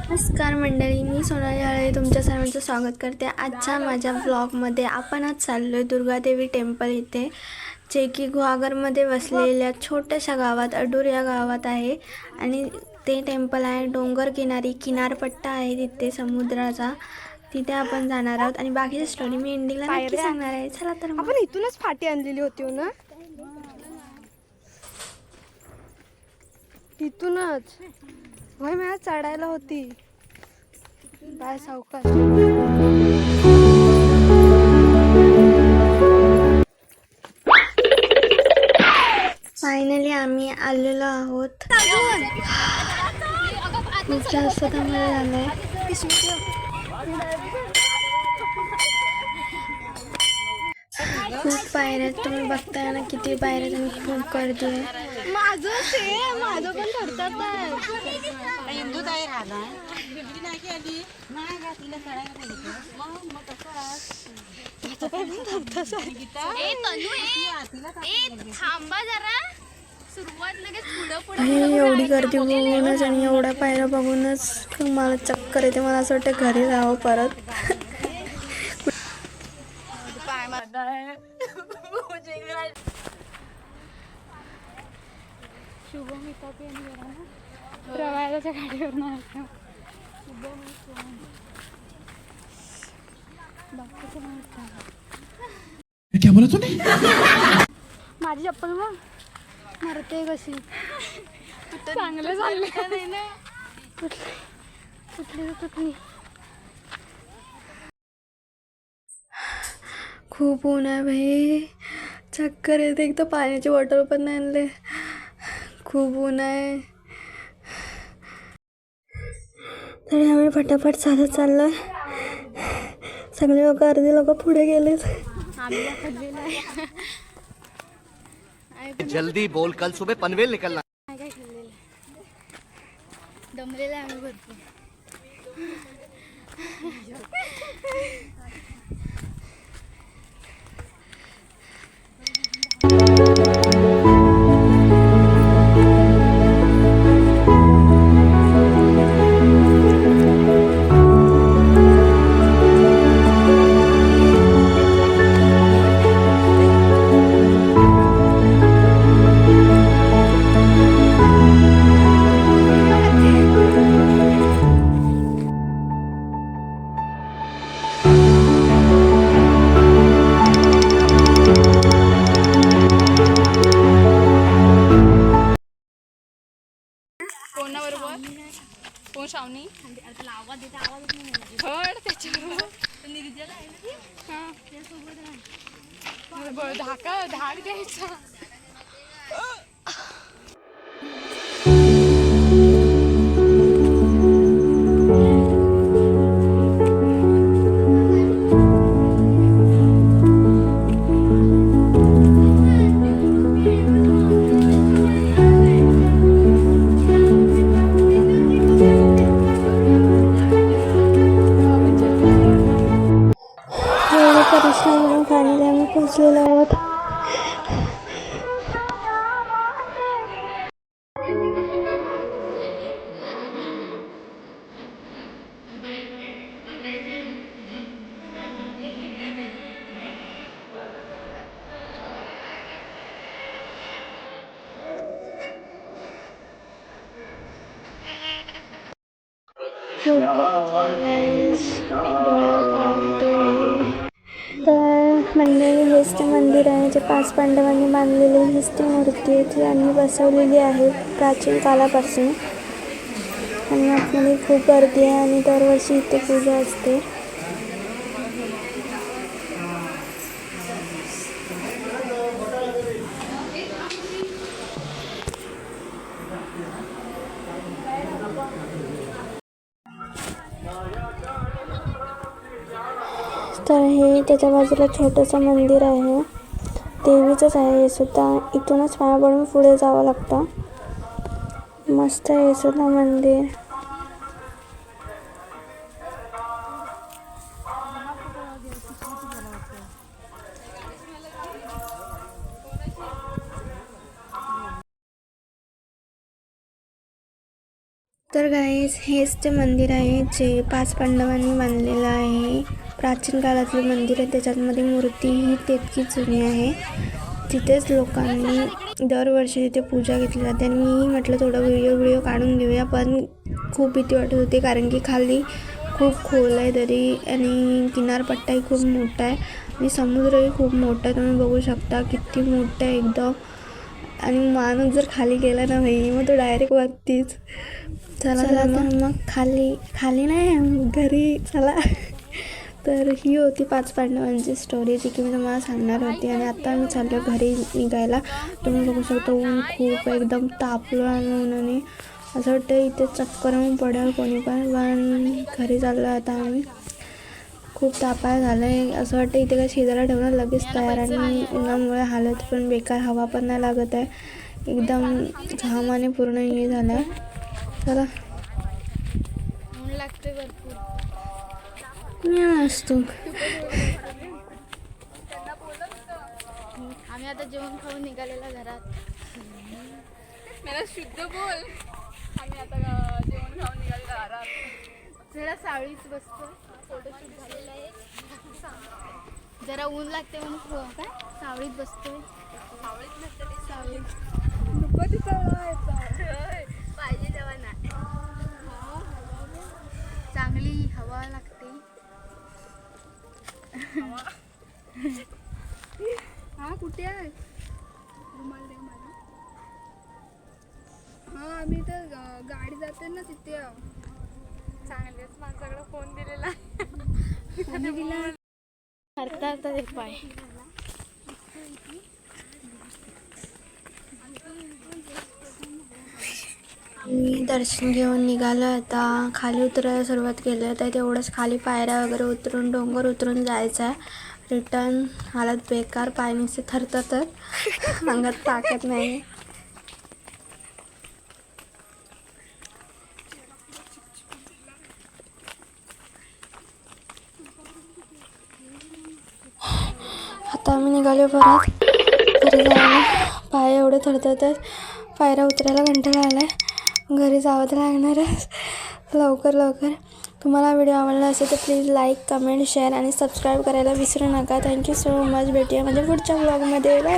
नमस्कार मंडळी, मी सोनाली हळे तुमच्या सर्वांचं स्वागत करते. आजच्या माझ्या व्लॉगमध्ये आपण आज चाललो आहे दुर्गादेवी टेम्पल इथे, जे की गुहागरमध्ये वसलेल्या छोट्याशा गावात अडूर या गावात आहे. आणि ते टेम्पल आहे डोंगर किनारी, किनारपट्टा आहे तिथे समुद्राचा. तिथे आपण जाणार आहोत आणि बाकीची स्टोरी मी एंडिंगला नक्की सांगणार आहे. चला तर मग. आपण इथूनच फाटी आणलेली होती ना, इथूनच होय. मला चढायला होती बाय सावकाश. फायनली आम्ही आलेलो आहोत. खूप जास्त दमलं झालंय. खूप पायऱ्या आहेत, तुम्ही बघताय ना किती पायऱ्या आहेत आणि खूप गर्दी आहे. माझं पण ठरतात एवढी गर्दी बघूनच आणि एवढ्या पायऱ्या बघूनच मला चक्कर येते. मला असं वाटतं घरी जावं परत. शुभम प्रवाहाच्या गाडीवर क्या बोला तूने? माझी चप्पल मग मरते कशी. चांगलं चाललं नाही ना, तुटली. खूप ऊन आहे भाई, चक्कर येते. एक तर पाण्याची बॉटल पण नाही आणले. खूप ऊन आहे. तरी आम्ही फटाफट चालत चाललोय. सगळे लोक, अर्धे लोक पुढे गेलेत. जल्दी बोल, कल सुबह पनवेल निकलना. दमलेला आम्ही भरपूर. कोण शावनी आवाज त्याच्यावर धाक द्यायचा. परिश्रम फायनली आम्ही पोहोचलेलो आहोत. तर मंदिर, हेच ते मंदिर आहे जे 5 पांडवांनी बांधलेले. हीच ती मूर्ती आहे, ती यांनी बसवलेली आहे प्राचीन कालापासून. आणि आतमध्ये खूप गर्दी आहे आणि दरवर्षी इथे पूजा असते. तर हे त्याच्या बाजूला छोटंसं मंदिर आहे, देवीचंच आहे हे सुद्धा. इथूनच पाया पडून पुढे जावं लागतं. मस्त आहे हे सुद्धा मंदिर. तर गाईस हेच ते मंदिर आहे जे 5 पांडवांनी बांधलेलं आहे. प्राचीन काळातले मंदिर आहे. त्याच्यामध्ये मूर्ती ही तितकी जुनी आहे. तिथेच लोकांनी दरवर्षी तिथे पूजा घेतली जाते. आणि मीही म्हटलं थोडं व्हिडिओ काढून घेऊया, पण खूप भीती वाटत होती कारण की खाली खूप खोल आहे तरी, आणि किनारपट्टाही खूप मोठा आहे आणि समुद्रही खूप मोठा आहे. तुम्ही बघू शकता किती मोठं आहे एकदम. आणि माणूस जर खाली गेला ना भाई, मग तो डायरेक्ट वरतीच. चला तर मग खाली नाही घरी चला. तर ही होती 5 पांडवांची स्टोरी जी की मी तुम्हाला सांगणार होती. आणि आता मी चाललो घरी निघायला. तुम्ही बघू शकता ऊन खूप एकदम तापलो आहे उन्हाने. असं वाटतं इथे चक्कर येऊन पडेल कोणी पण घरी चाललो आता आम्ही. खूप तापाय झालं आहे. असं वाटतं इथे काय शेजायला ठेवणार लगेच तयार. आणि उन्हामुळे हालत पण बेकार, हवा पण नाही लागत आहे. एकदम घामाने पूर्ण हे झालं आहे. चला ऊन लागते भरपूर. मी असतो. आम्ही आता जेवण खाऊन निघालेला घरात. मला शुद्ध बोल. आम्ही आता जेवण खाऊन निघाले घरात. जरा सावळीच बसतो. फोटोशूट झालेला आहे. जरा ऊन लागते म्हणून काय सावळीत बसतोय. पाहिजे तेव्हा नाही. चांगली हवा लागते. हा कुठे आहे रुमाल दे मला. हा आम्ही तर गाडी जाते ना तिथे. चांगलेच माणसाकडे फोन दिलेला आहे. हरता ते पाय. मी दर्शन घेऊन निघालो. आता खाली उतरायला सुरुवात केली. आता तेवढंच खाली पायऱ्या वगैरे उतरून डोंगर उतरून जायचं आहे. रिटर्न हालत बेकार, पाय नुसते थरथरतात, अंगात ताकद नाही. आता आम्ही निघालो परत घरी जायला. पाय एवढे थरथरतात, पायऱ्या उतरायला कंटाळा आला आहे. घरी जावं तर लागणारच लवकर. तुम्हाला व्हिडिओ आवडला असेल तर प्लीज लाईक, कमेंट, शेअर आणि सबस्क्राईब करायला विसरू नका. Thank you so much. भेटूया म्हणजे पुढच्या ब्लॉगमध्ये. बाय.